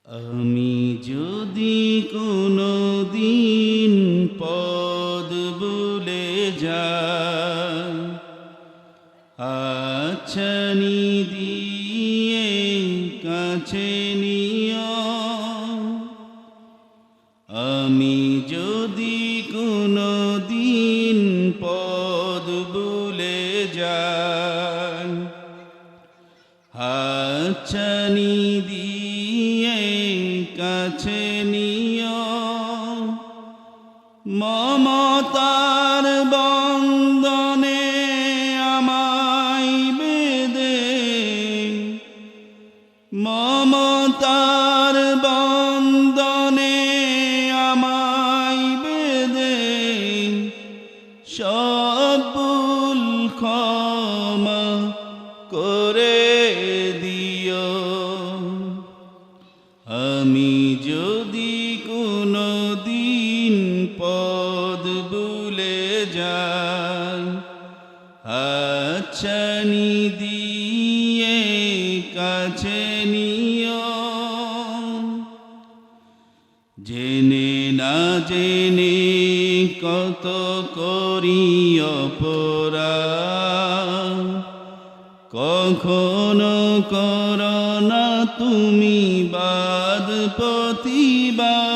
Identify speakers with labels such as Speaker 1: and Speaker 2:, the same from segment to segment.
Speaker 1: আমি যদি কোনো দিন পদ ভুলে যাই, আচ্ছানি দিয়ে কাছে নিও। আমি যদি কোনো দিন পদ ভুলে যাই, আচ্ছানি দিয়ে কাছে নিও। মমতার বন্ধনে আমায় বেঁধে, মমতার বন্ধনে আমায় বেঁধে সব ভুল ক্ষমা করে দিও। আমি যদি কোনো দিন পদ ভুলে যাই, আচ্ছানি দিয়ে কাছে নিও। জেনে না জেনে কত করি অপরাধ, কখনো করো না তুমি বাদ প্রতিবাদ।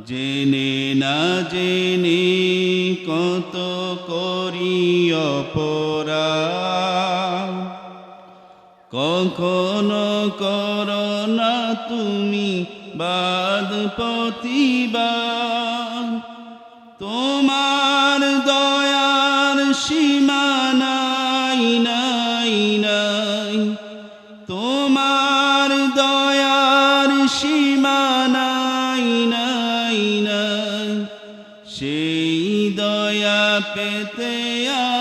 Speaker 1: জেনে না জেনে কত করি অপরাধ, কখনো করো না তুমি বাদ প্রতিবাদ। তোমার দয়ার সীমা নাই নাই নাই, তোমার দয়ার সীমা নাই নাই নাই। সেই দয়া পেতে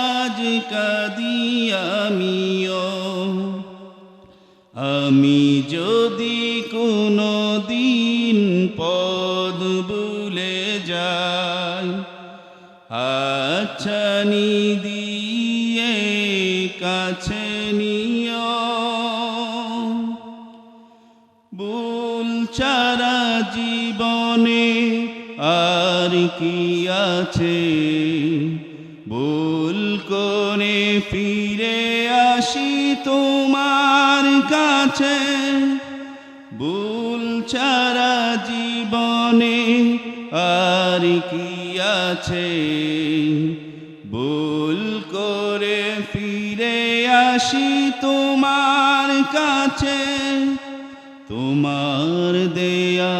Speaker 1: আজ কাঁদি আমিও। আমি যদি কোনো দিন পদ ভুলে যাই, আচ্ছানি দিয়ে কাছে নিও। ভুল ছাড়া জীবনে আর কি আছে, ভুল করে ফিরে আসি তোমার কাছে। ভুল ছাড়া জীবনে আর কি আছে, ভুল করে ফিরে আসি তোমার কাছে। তোমার দেয়া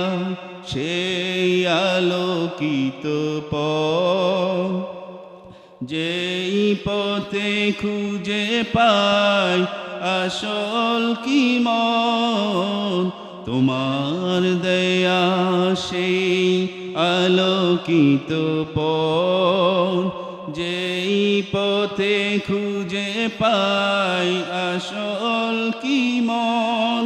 Speaker 1: সেই আলোকিত পথ, যেই পথে খুঁজে পাই আসল কি মন। তোমার দেয়া সেই আলোকিত পথ, যেই পথে খুঁজে পাই আসল কি মন।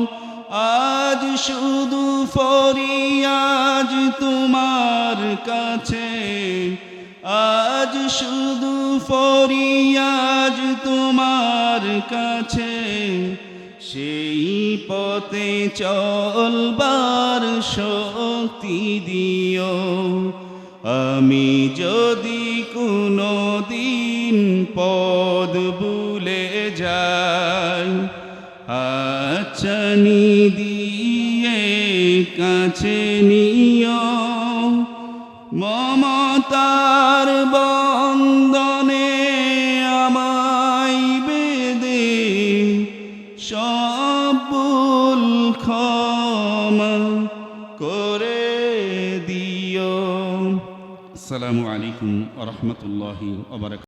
Speaker 1: আজ শুধু ফরিয়াদ তোমার কাছে, আজ শুধু ফরিয়াদ তোমার কাছে। সেই পথে চলবার শক্তি দিও। আমি যদি কোনো দিন পদ ভুলে যাই, আচ্ছানি দিয়ে কাছে নিও। মমতার বন্ধনে আমায় বেঁধে সব ভুল ক্ষমা করে দিও। আসসালামু আলাইকুম ওয়া রাহমাতুল্লাহি ওয়া বারাকাতুহু।